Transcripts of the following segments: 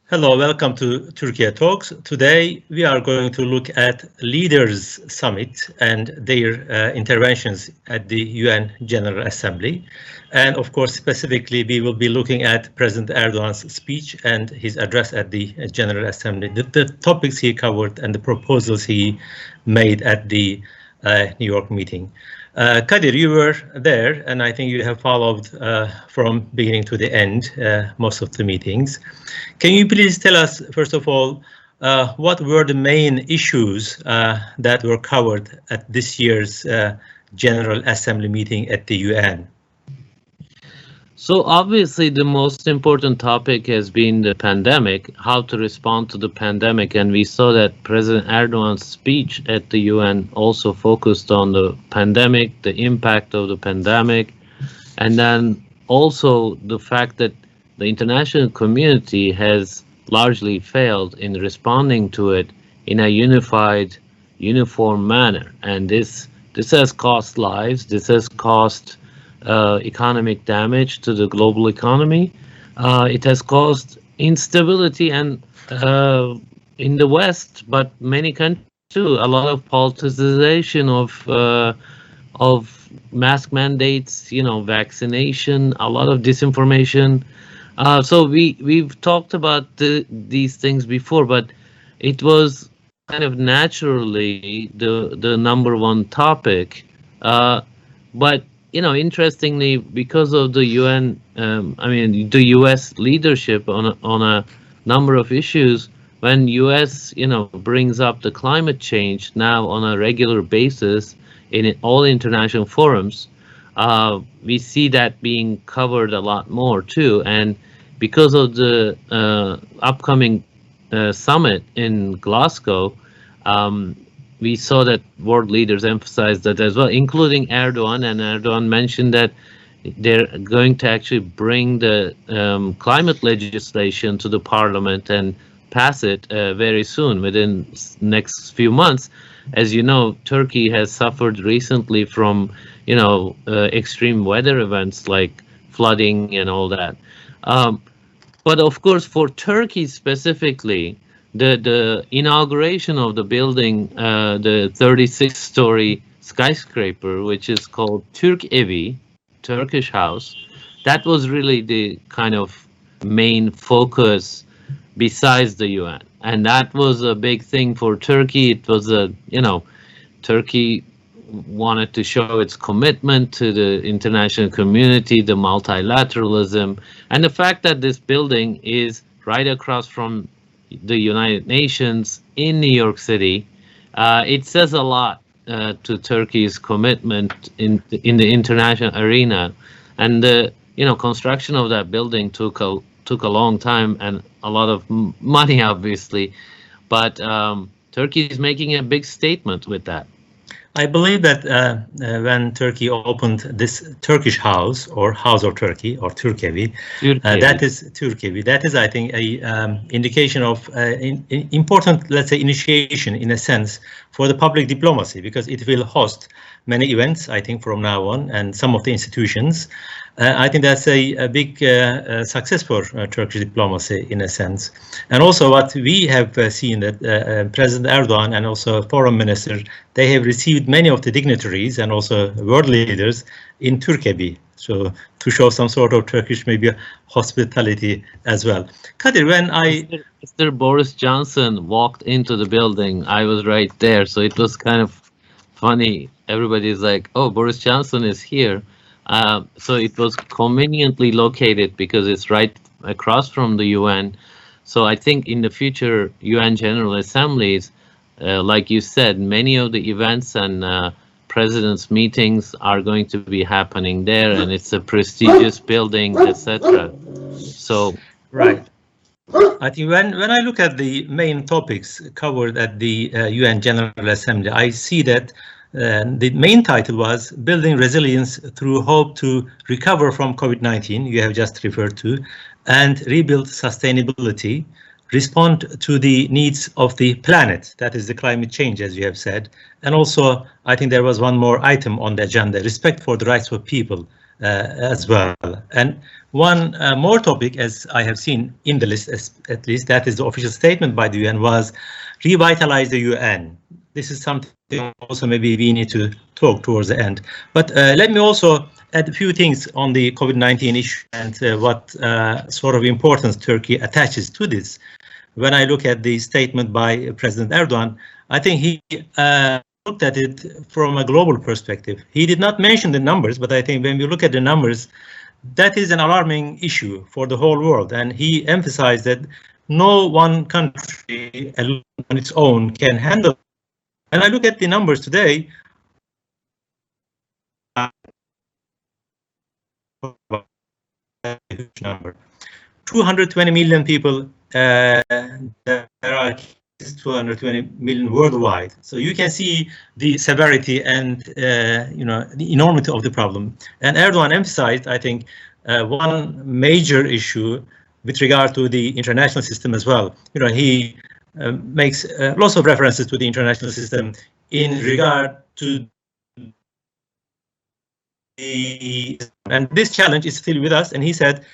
Hello, welcome to Turkey Talks. Today we are going to look at Leaders Summit and their interventions at the UN General Assembly. And of course, specifically, we will be looking at President Erdogan's speech and his address at the General Assembly, the topics he covered and the proposals he made at the New York meeting. Kadir, you were there, and I think you have followed from beginning to the end most of the meetings. Can you please tell us, first of all, what were the main issues that were covered at this year's General Assembly meeting at the UN? So obviously the most important topic has been the pandemic, how to respond to the pandemic, and we saw that President Erdogan's speech at the UN also focused on the pandemic, the impact of the pandemic, and then also the fact that the international community has largely failed in responding to it in a unified, uniform manner. And this has cost lives, this has cost economic damage to the global economy. It has caused instability and in the West, but many countries too, a lot of politicization of mask mandates, vaccination, a lot of disinformation. So we've talked about these things before, but it was kind of naturally the number one topic. But interestingly, because of the UN, the US leadership on a number of issues, when US, brings up the climate change now on a regular basis in all international forums, we see that being covered a lot more too. And because of the upcoming summit in Glasgow, we saw that world leaders emphasized that as well, including Erdogan, and Erdogan mentioned that they're going to actually bring the climate legislation to the parliament and pass it very soon, within next few months. As you know, Turkey has suffered recently from, extreme weather events like flooding and all that. But of course, for Turkey specifically, the inauguration of the building, the 36-story skyscraper, which is called Türk Evi, Turkish house, that was really the kind of main focus besides the UN. And that was a big thing for Turkey. It was Turkey wanted to show its commitment to the international community, the multilateralism, and the fact that this building is right across from the United Nations in New York City, it says a lot to Turkey's commitment in the international arena. And the construction of that building took a long time and a lot of money, obviously, but Turkey is making a big statement with that. I believe that when Turkey opened this Turkish house, or House of Turkey, or Türkevi, that is Türkevi. That is, I think, a indication of important, let's say, initiation in a sense for the public diplomacy, because it will host many events, I think, from now on, and some of the institutions. I think that's a big success for Turkish diplomacy in a sense. And also what we have seen that President Erdogan and also foreign minister, they have received many of the dignitaries and also world leaders in Türkevi. So to show some sort of Turkish maybe hospitality as well. Kadir, when Mr. Boris Johnson walked into the building, I was right there. So it was kind of funny. Everybody's like, oh, Boris Johnson is here. So it was conveniently located because it's right across from the UN. So I think in the future UN General Assemblies, like you said, many of the events and presidents' meetings are going to be happening there, and it's a prestigious building, etc. So right. I think when I look at the main topics covered at the UN General Assembly, I see that the main title was Building Resilience Through Hope to Recover from COVID-19, you have just referred to, and Rebuild Sustainability, Respond to the Needs of the Planet, that is the climate change, as you have said. And also, I think there was one more item on the agenda, Respect for the Rights of People as well. And one more topic, as I have seen in the list, at least that is the official statement by the UN, was revitalize the UN. This is something also maybe we need to talk towards the end. But let me also add a few things on the COVID-19 issue and what sort of importance Turkey attaches to this. When I look at the statement by President Erdogan, I think he looked at it from a global perspective. He did not mention the numbers, but I think when we look at the numbers, that is an alarming issue for the whole world. And he emphasized that no one country alone on its own can handle. When I look at the numbers today, a huge number, 220 million people. There are 220 million worldwide. So you can see the severity and the enormity of the problem. And Erdogan emphasized, I think, one major issue with regard to the international system as well. He makes lots of references to the international system in regard to and this challenge is still with us. And he said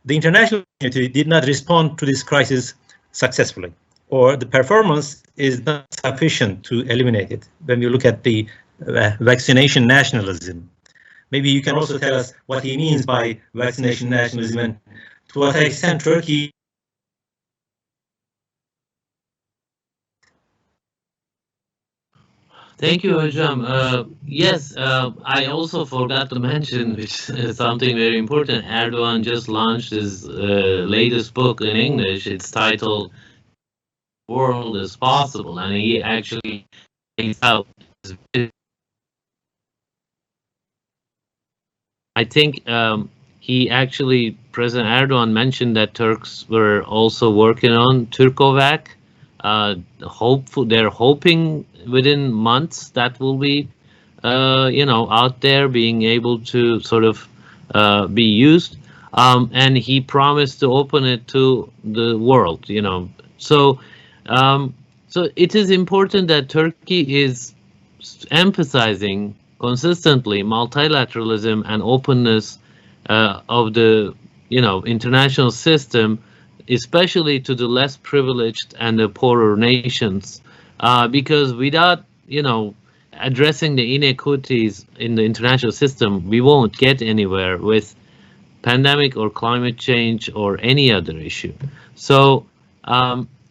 the international community did not respond to this crisis successfully, or the performance is not sufficient to eliminate it. When we look at the vaccination nationalism, maybe you can also tell us what he means by vaccination nationalism and to what extent Turkey. Thank you, Hocam. Yes, I also forgot to mention, which is something very important. Erdogan just launched his latest book in English. It's titled "World is Possible," and he actually thinks out. I think President Erdogan mentioned that Turks were also working on Turkovac. They're hoping within months that will be, out there being able to sort of be used. And he promised to open it to the world, So it is important that Turkey is emphasizing consistently multilateralism and openness of the, international system, especially to the less privileged and the poorer nations, because without, addressing the inequities in the international system, we won't get anywhere with pandemic or climate change or any other issue. So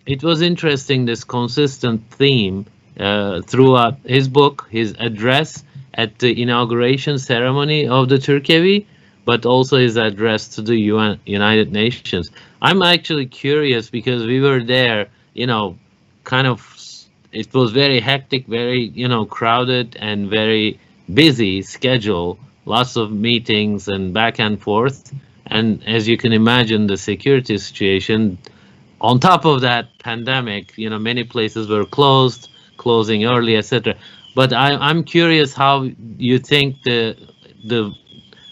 it was interesting, this consistent theme throughout his book, his address at the inauguration ceremony of the Turkiye, but also his address to the United Nations. I'm actually curious because we were there, it was very hectic, very, crowded and very busy schedule, lots of meetings and back and forth. And as you can imagine, the security situation, on top of that pandemic, many places were closing early, etc. But I'm curious how you think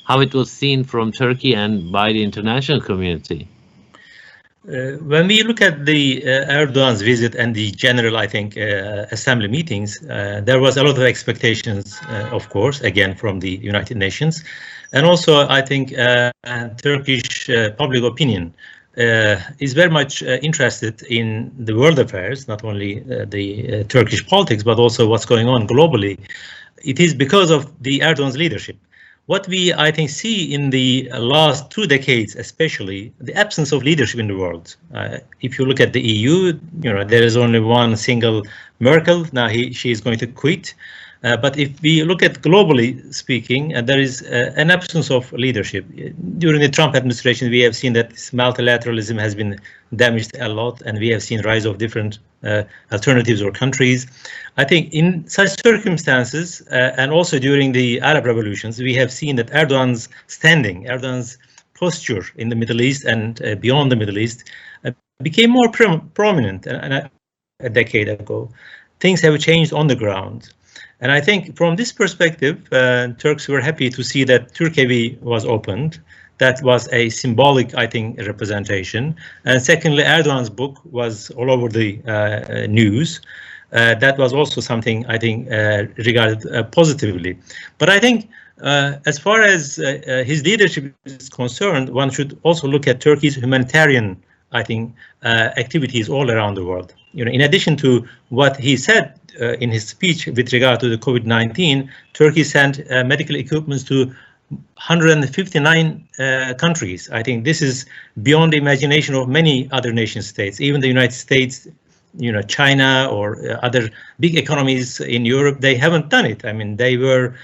how it was seen from Turkey and by the international community. When we look at the Erdogan's visit and the general, I think, assembly meetings, there was a lot of expectations, of course, again, from the United Nations. And also, I think, Turkish public opinion is very much interested in the world affairs, not only the Turkish politics, but also what's going on globally. It is because of the Erdogan's leadership. What we, I think, see in the last 2 decades, especially, the absence of leadership in the world. If you look at the EU, there is only one single Merkel. Now she is going to quit. But if we look at globally speaking, there is an absence of leadership. During the Trump administration, we have seen that this multilateralism has been damaged a lot, and we have seen rise of different alternatives or countries. I think in such circumstances, and also during the Arab revolutions, we have seen that Erdogan's standing, Erdogan's posture in the Middle East and beyond the Middle East became more prominent a decade ago. Things have changed on the ground. And I think from this perspective, Turks were happy to see that Turkiye was opened. That was a symbolic, I think, representation. And secondly, Erdogan's book was all over the news. That was also something I think regarded positively. But I think as far as his leadership is concerned, one should also look at Turkey's humanitarian, I think, activities all around the world. In addition to what he said in his speech with regard to the COVID-19, Turkey sent medical equipment to 159 countries. I think this is beyond the imagination of many other nation states, even the United States, China or other big economies in Europe. They haven't done it. I mean, they were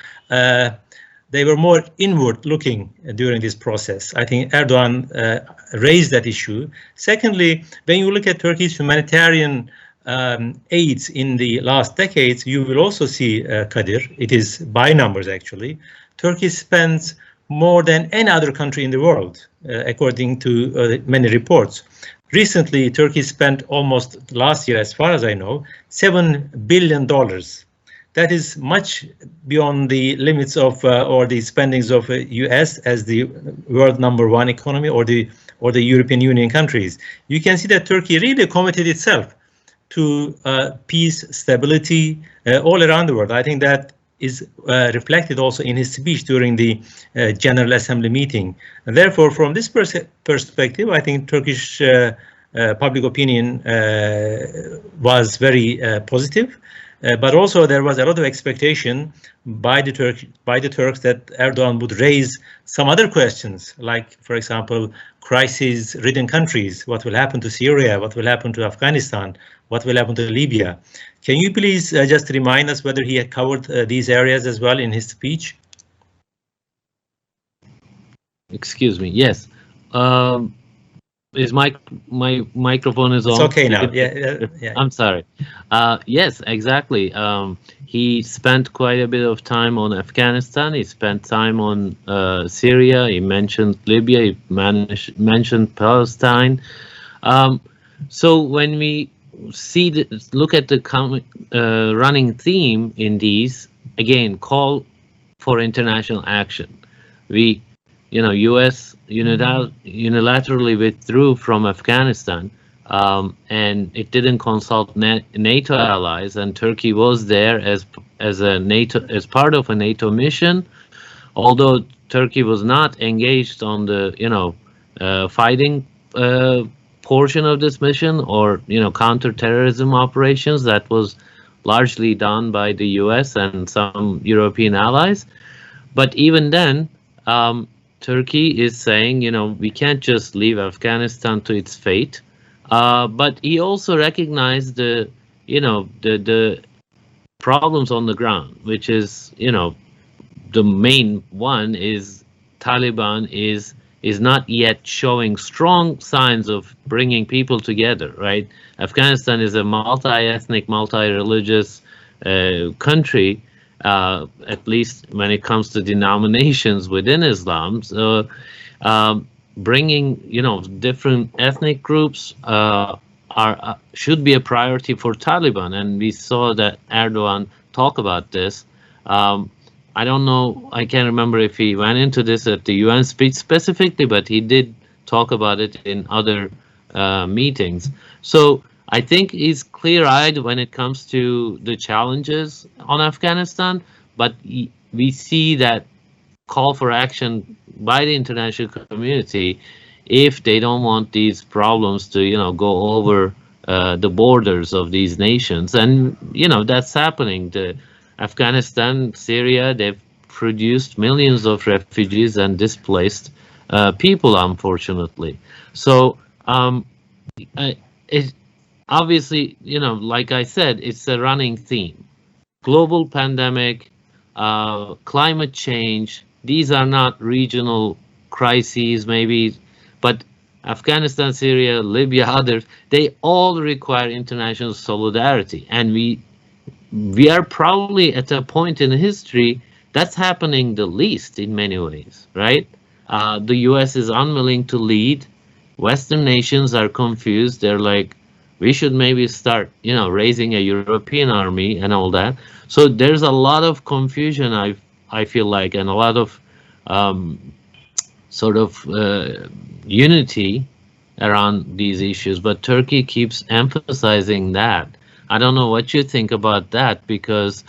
more inward looking during this process. I think Erdogan raised that issue. Secondly, when you look at Turkey's humanitarian aids in the last decades, you will also see, Kadir, it is by numbers actually, Turkey spends more than any other country in the world, according to many reports. Recently, Turkey spent almost last year, as far as I know, $7 billion. That is much beyond the limits of or the spendings of US as the world #1 economy or the European Union countries. You can see that Turkey really committed itself to peace, stability all around the world. I think that is reflected also in his speech during the General Assembly meeting. And therefore, from this perspective, I think Turkish public opinion was very positive. But also there was a lot of expectation by the Turks that Erdogan would raise some other questions, like, for example, crisis-ridden countries. What will happen to Syria? What will happen to Afghanistan? What will happen to Libya? Can you please just remind us whether he had covered these areas as well in his speech? Excuse me. Yes. Is my microphone is on? It's okay now. Yeah. I'm sorry. Yes, exactly. He spent quite a bit of time on Afghanistan. He spent time on Syria. He mentioned Libya. He mentioned Palestine. So when we look at the running theme in these, again, call for international action. U.S. unilaterally withdrew from Afghanistan, and it didn't consult NATO allies, and Turkey was there as part of a NATO mission, although Turkey was not engaged on the fighting portion of this mission or counterterrorism operations. That was largely done by the U.S. and some European allies. But even then, Turkey is saying, we can't just leave Afghanistan to its fate. But he also recognized the problems on the ground, which is, the main one is Taliban is not yet showing strong signs of bringing people together, right? Afghanistan is a multi-ethnic, multi-religious country, at least when it comes to denominations within Islam. So bringing different ethnic groups should be a priority for Taliban, and we saw that Erdogan talk about this. I don't know, I can't remember if he went into this at the UN speech specifically, but he did talk about it in other meetings. So I think he's clear-eyed when it comes to the challenges on Afghanistan, but we see that call for action by the international community if they don't want these problems to, go over the borders of these nations. And, that's happening. Afghanistan, Syria, they've produced millions of refugees and displaced people, unfortunately. So obviously, like I said, it's a running theme. Global pandemic, climate change, these are not regional crises maybe, but Afghanistan, Syria, Libya, others, they all require international solidarity. And we are probably at a point in history that's happening the least in many ways, right? The US is unwilling to lead. Western nations are confused. They're like, we should maybe start, raising a European army and all that. So there's a lot of confusion, I feel like, and a lot of unity around these issues. But Turkey keeps emphasizing that. I don't know what you think about that, because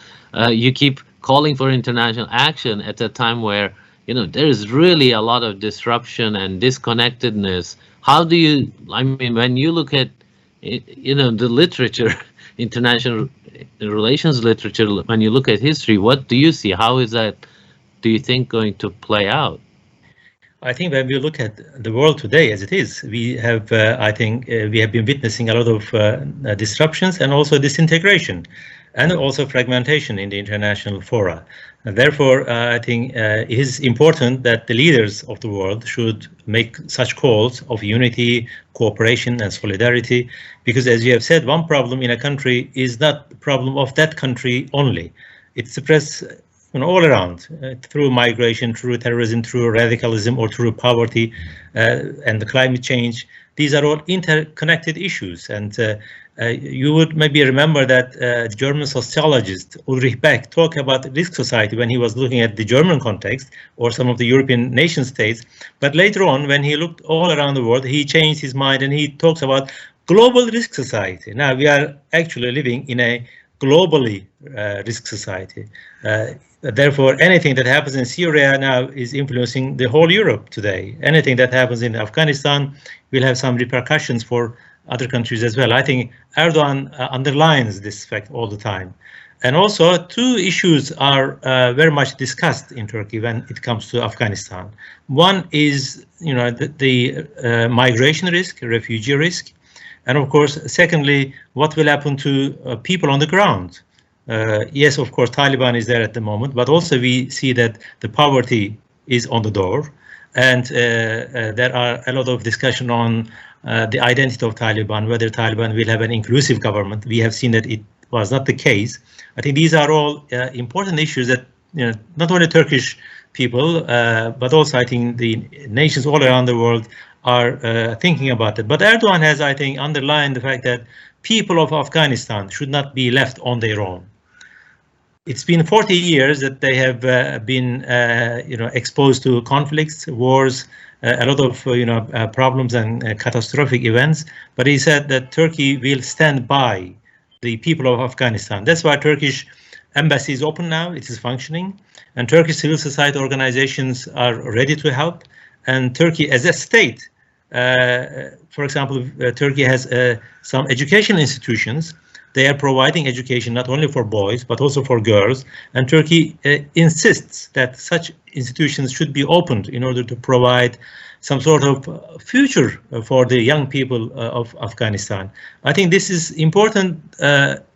you keep calling for international action at a time where, you know, there is really a lot of disruption and disconnectedness. How do you, I mean, when you look at, you know, the literature, international relations literature, when you look at history, what do you see? How is that, do you think, going to play out? I think when we look at the world today as it is, we have, I think, we have been witnessing a lot of disruptions and also disintegration and also fragmentation in the international fora. And therefore, I think it is important that the leaders of the world should make such calls of unity, cooperation and solidarity, because as you have said, one problem in a country is not the problem of that country only. It's spreads all around, through migration, through terrorism, through radicalism, or through poverty and the climate change. These are all interconnected issues. And you would maybe remember that the German sociologist Ulrich Beck talked about risk society when he was looking at the German context or some of the European nation states. But later on, when he looked all around the world, he changed his mind and he talks about global risk society. Now we are actually living in a globally risk society. Therefore, anything that happens in Syria now is influencing the whole Europe today. Anything that happens in Afghanistan will have some repercussions for other countries as well. I think Erdogan underlines this fact all the time. And also, two issues are very much discussed in Turkey when it comes to Afghanistan. One is, you know, the migration risk, refugee risk. And of course, secondly, what will happen to people on the ground? Yes, of course, Taliban is there at the moment, but also we see that the poverty is on the door. And there are a lot of discussion on the identity of Taliban, whether Taliban will have an inclusive government. We have seen that it was not the case. I think these are all important issues that, you know, not only Turkish people, but also I think the nations all around the world are thinking about it. But Erdogan has, I think, underlined the fact that people of Afghanistan should not be left on their own. It's been 40 years that they have been, you know, exposed to conflicts, wars, a lot of, you know, problems and catastrophic events. But he said that Turkey will stand by the people of Afghanistan. That's why Turkish embassy is open now. It is functioning, and Turkish civil society organizations are ready to help. And Turkey, as a state, for example, Turkey has some education institutions. They are providing education not only for boys, but also for girls. And Turkey insists that such institutions should be opened in order to provide some sort of future for the young people of Afghanistan. I think this is important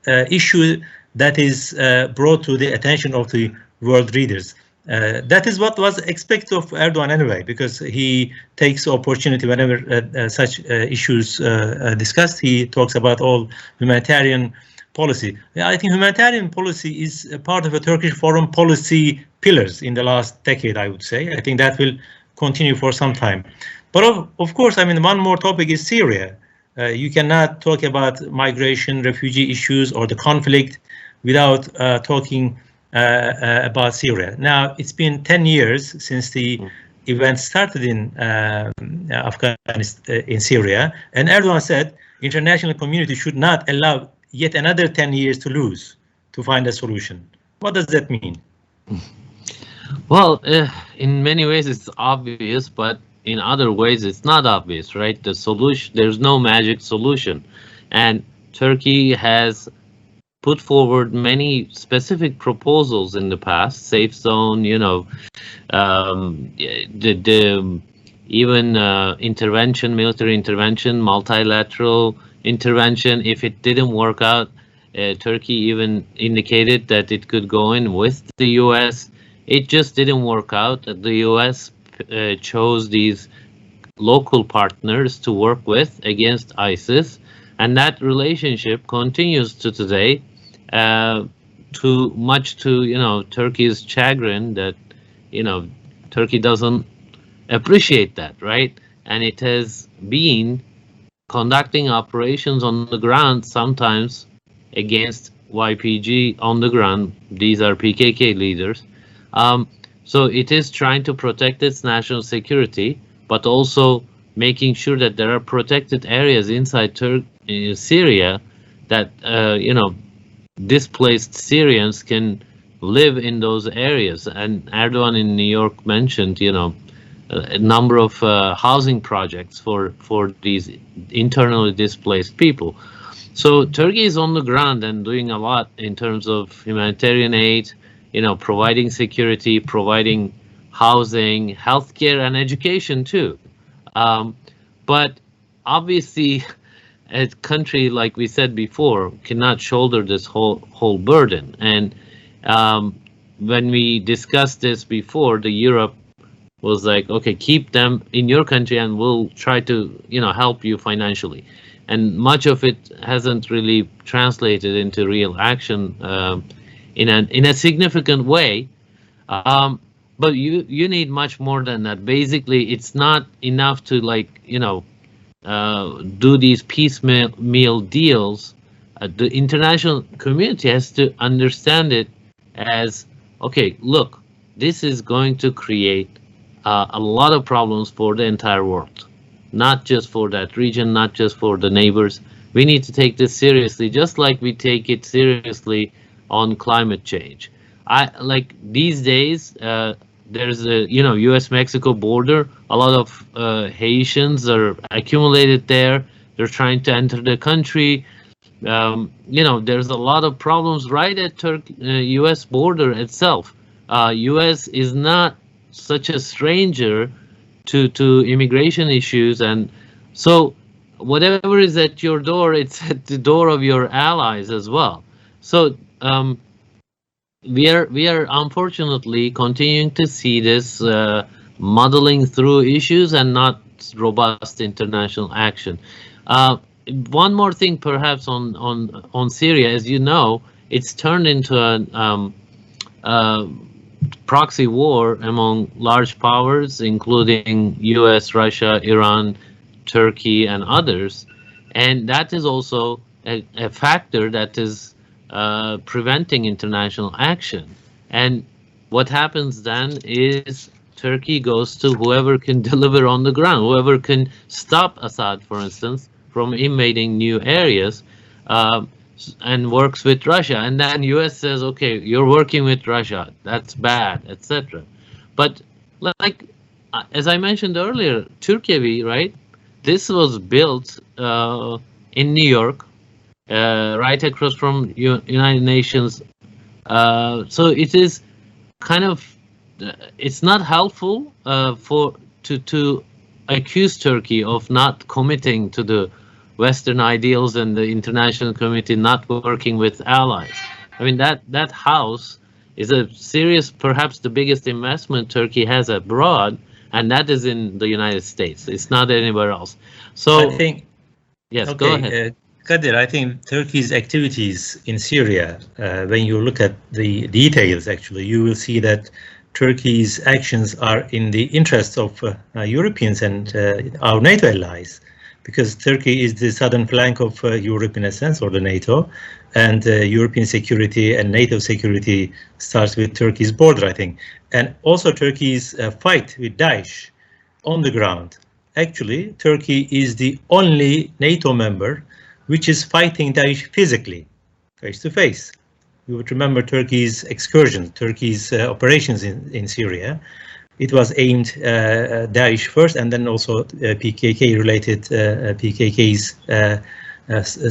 issue that is brought to the attention of the world leaders. That is what was expected of Erdogan anyway, because he takes opportunity whenever such issues discussed. He talks about all humanitarian policy. I think humanitarian policy is a part of a Turkish foreign policy pillars in the last decade, I would say. I think that will continue for some time. But of course, I mean, one more topic is Syria. You cannot talk about migration, refugee issues, or the conflict without talking about Syria. Now, it's been 10 years since the events started in Afghanistan, in Syria, and Erdogan said international community should not allow yet another 10 years to lose to find a solution. What does that mean? Well, in many ways it's obvious, but in other ways it's not obvious, right? The solution, there's no magic solution, and Turkey has put forward many specific proposals in the past, safe zone, you know, even intervention, military intervention, multilateral intervention. If it didn't work out, Turkey even indicated that it could go in with the US. It just didn't work out. The US chose these local partners to work with against ISIS, and that relationship continues to today. Too much to, you know, Turkey's chagrin, that, you know, Turkey doesn't appreciate that, right? And it has been conducting operations on the ground, sometimes against YPG on the ground. These are PKK leaders. So it is trying to protect its national security, but also making sure that there are protected areas inside Syria that, you know, displaced Syrians can live in those areas. And Erdogan in New York mentioned, a number of housing projects for these internally displaced people. So Turkey is on the ground and doing a lot in terms of humanitarian aid, providing security, providing housing, healthcare, and education too. But obviously, a country, like we said before, cannot shoulder this whole burden. And when we discussed this before, the Europe was like, okay, keep them in your country and we'll try to, help you financially. And much of it hasn't really translated into real action in a significant way. But you need much more than that. Basically, it's not enough to do these piecemeal deals. The international community has to understand it as, okay, look, this is going to create a lot of problems for the entire world, not just for that region, not just for the neighbors. We need to take this seriously, just like we take it seriously on climate change. These days, there's a U.S.-Mexico border. A lot of Haitians are accumulated there. They're trying to enter the country. There's a lot of problems right at U.S. border itself. U.S. is not such a stranger to immigration issues, and so whatever is at your door, it's at the door of your allies as well. So we are unfortunately continuing to see this muddling through issues and not robust international action. One more thing, perhaps on Syria, as you know, it's turned into a proxy war among large powers, including U.S., Russia, Iran, Turkey, and others, and that is also a factor that is preventing international action. And what happens then is Turkey goes to whoever can deliver on the ground, whoever can stop Assad, for instance, from invading new areas, and works with Russia. And then U.S. says, okay, you're working with Russia, that's bad, etc. But as I mentioned earlier, Turkey, right? This was built in New York, right across from United Nations. So it is kind of, it's not helpful to accuse Turkey of not committing to the Western ideals and the international community not working with allies. I mean, that house is a serious, perhaps the biggest investment Turkey has abroad, and that is in the United States. It's not anywhere else. So I think, yes, okay, go ahead. Kadir, I think Turkey's activities in Syria, when you look at the details, actually, you will see that Turkey's actions are in the interests of Europeans and our NATO allies, because Turkey is the southern flank of Europe in a sense, or the NATO, and European security and NATO security starts with Turkey's border, I think. And also Turkey's fight with Daesh on the ground. Actually, Turkey is the only NATO member which is fighting Daesh physically, face to face. You would remember Turkey's excursion, Turkey's operations in Syria. It was aimed Daesh first, and then also PKK-related PKK's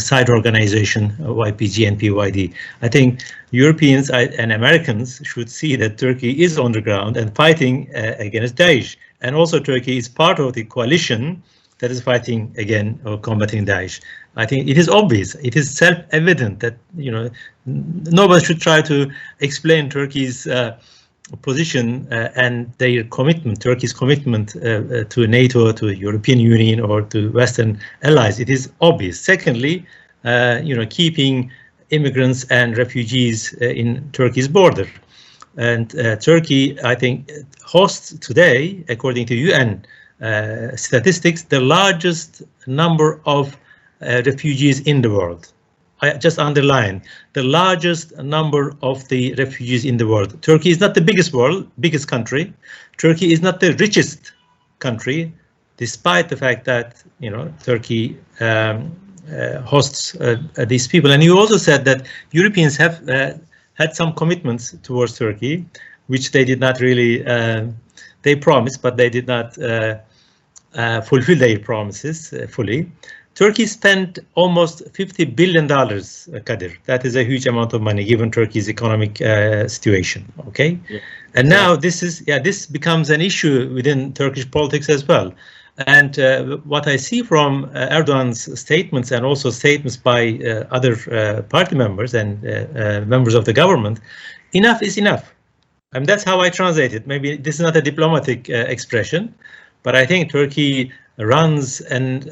side organization, YPG and PYD. I think Europeans and Americans should see that Turkey is on the ground and fighting against Daesh. And also Turkey is part of the coalition that is fighting again or combating Daesh. I think it is obvious, it is self-evident that, nobody should try to explain Turkey's position and their commitment, Turkey's commitment to NATO, to European Union, or to Western allies. It is obvious. Secondly, keeping immigrants and refugees in Turkey's border. And Turkey, I think, hosts today, according to UN statistics, the largest number of refugees in the world. I just underline the largest number of the refugees in the world. Turkey is not the biggest country. Turkey is not the richest country, despite the fact that Turkey hosts these people. And you also said that Europeans have had some commitments towards Turkey, which they did not really, they promised, but they did not fulfill their promises fully. Turkey spent almost $50 billion, Kadir. That is a huge amount of money given Turkey's economic situation. Okay, yeah. And now this becomes an issue within Turkish politics as well. And what I see from Erdogan's statements and also statements by other party members and members of the government, enough is enough. I mean, that's how I translate it. Maybe this is not a diplomatic expression, but I think Turkey runs and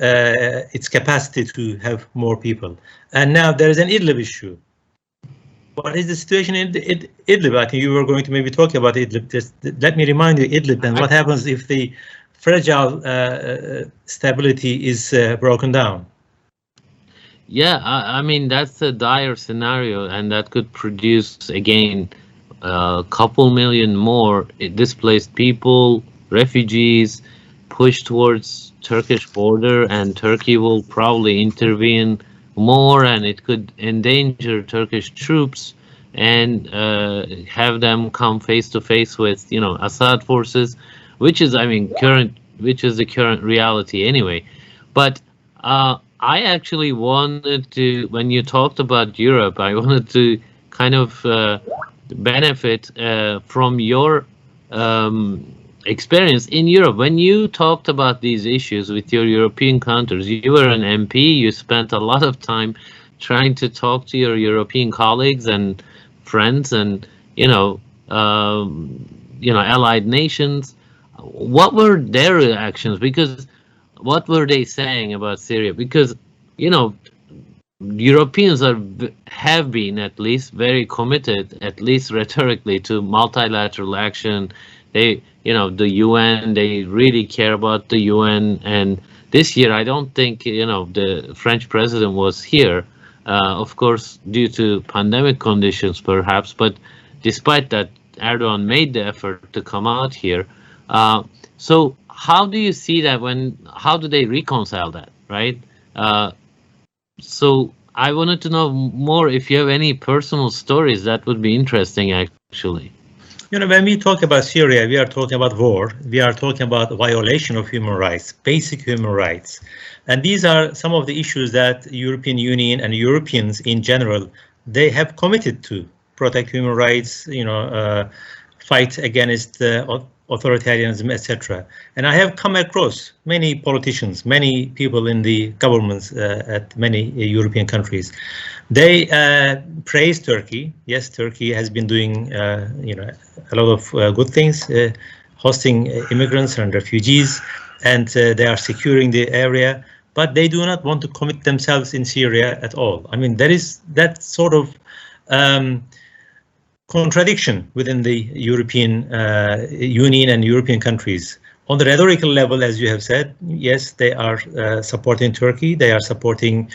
its capacity to have more people. And now there is an Idlib issue. What is the situation in Idlib? I think you were going to maybe talk about Idlib. Just let me remind you, Idlib, and what happens if the fragile stability is broken down. Yeah, I mean, that's a dire scenario, and that could produce, again, a couple million more displaced people, refugees, pushed towards Turkish border, and Turkey will probably intervene more, and it could endanger Turkish troops and have them come face to face with, you know, Assad forces, which is, I mean, which is the current reality anyway. But I actually wanted to, when you talked about Europe, I wanted to kind of benefit from your experience in Europe. When you talked about these issues with your European countries, you were an MP, you spent a lot of time trying to talk to your European colleagues and friends and, you know, allied nations. What were their reactions? Because what were they saying about Syria? Because, you know, Europeans have been at least very committed, at least rhetorically, to multilateral action. They, you know, the UN, they really care about the UN. And this year, I don't think, you know, the French president was here, of course, due to pandemic conditions, perhaps. But despite that, Erdogan made the effort to come out here. So how do you see that how do they reconcile that, right? So I wanted to know more if you have any personal stories. That would be interesting, actually. You know, when we talk about Syria, we are talking about war. We are talking about violation of human rights, basic human rights. And these are some of the issues that the European Union and Europeans in general, they have committed to protect human rights, you know, fight against authoritarianism, etc. And I have come across many politicians, many people in the governments at many European countries. They praise Turkey. Yes, Turkey has been doing, you know, a lot of good things, hosting immigrants and refugees, and they are securing the area. But they do not want to commit themselves in Syria at all. I mean, there is that sort of contradiction within the European Union and European countries. On the rhetorical level, as you have said, yes, they are supporting Turkey, they are supporting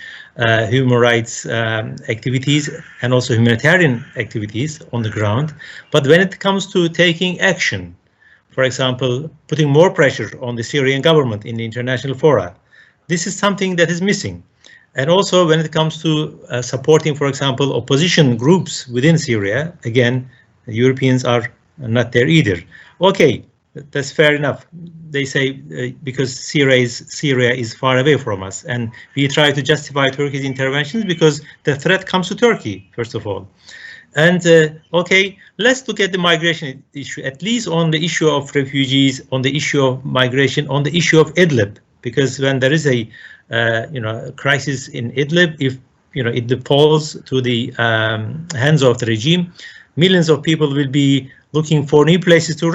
human rights activities and also humanitarian activities on the ground. But when it comes to taking action, for example, putting more pressure on the Syrian government in the international fora, this is something that is missing. And also when it comes to supporting, for example, opposition groups within Syria, again, the Europeans are not there either. Okay, that's fair enough. They say because Syria is far away from us, and we try to justify Turkey's interventions because the threat comes to Turkey, first of all. And okay, let's look at the migration issue, at least on the issue of refugees, on the issue of migration, on the issue of Idlib, because when there is a crisis in Idlib, if Idlib falls to the hands of the regime, millions of people will be looking for new places to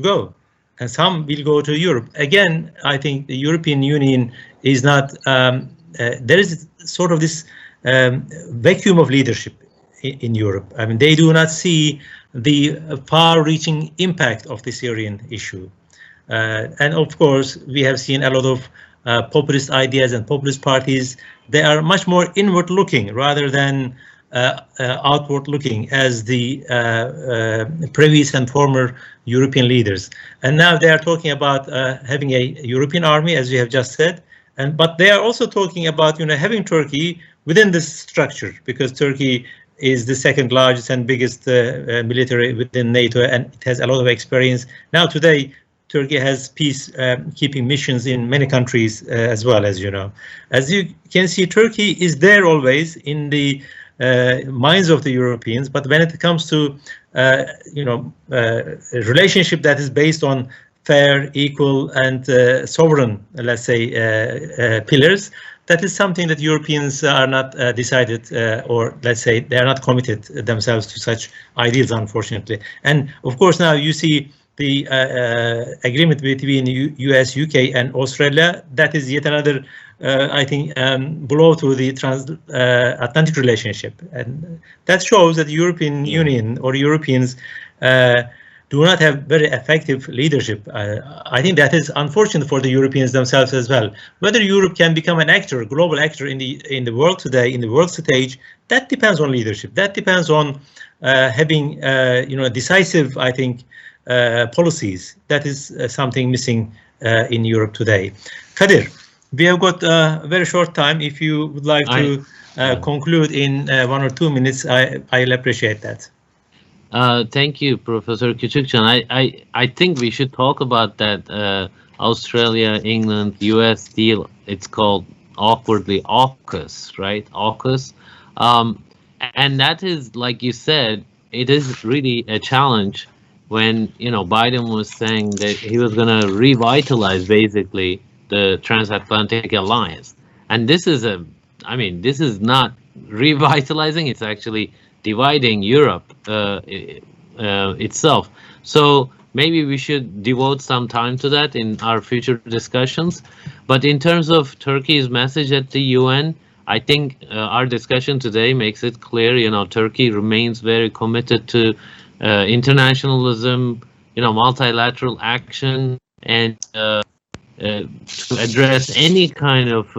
go, and some will go to Europe. Again, I think the European Union is not. There is sort of this vacuum of leadership in Europe. I mean, they do not see the far-reaching impact of the Syrian issue, and of course, we have seen a lot of populist ideas and populist parties. They are much more inward-looking rather than outward-looking, as the previous and former European leaders. And now they are talking about having a European army, as you have just said. But they are also talking about having Turkey within this structure, because Turkey is the second largest and biggest military within NATO, and it has a lot of experience. Now today, Turkey has peace-keeping missions in many countries as well, as you know. As you can see, Turkey is there always in the minds of the Europeans, but when it comes to a relationship that is based on fair, equal, and sovereign, let's say, pillars, that is something that Europeans are not decided, or let's say they are not committed themselves to such ideals, unfortunately. And of course, now you see the agreement between US, UK, and Australia. That is yet another, I think, blow to the transatlantic relationship. And that shows that the European Union or Europeans do not have very effective leadership. I think that is unfortunate for the Europeans themselves as well. Whether Europe can become an actor, a global actor in the world today, in the world stage, that depends on leadership. That depends on having decisive, I think, policies. That is something missing in Europe today. Kadir, we have got a very short time. If you would like to conclude in 1 or 2 minutes, I'll appreciate that. Thank you, Professor Küçükcan. I think we should talk about that Australia, England, US deal. It's called awkwardly AUKUS, right? AUKUS. And that is, like you said, it is really a challenge when, Biden was saying that he was going to revitalize basically the transatlantic alliance. And this is this is not revitalizing, it's actually dividing Europe itself. So maybe we should devote some time to that in our future discussions. But in terms of Turkey's message at the UN, I think our discussion today makes it clear, Turkey remains very committed to internationalism, multilateral action, and to address any kind of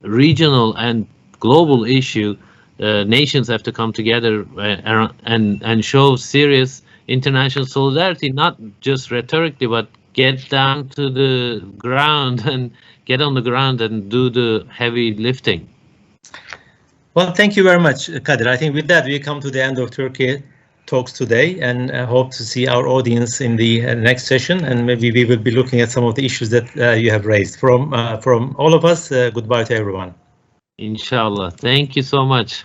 regional and global issue. Nations have to come together and show serious international solidarity, not just rhetorically, but get down to the ground and get on the ground and do the heavy lifting. Well, thank you very much, Kadir. I think with that, we come to the end of Turkey Talks today, and I hope to see our audience in the next session, and maybe we will be looking at some of the issues that you have raised. From all of us, goodbye to everyone. Inshallah. Thank you so much.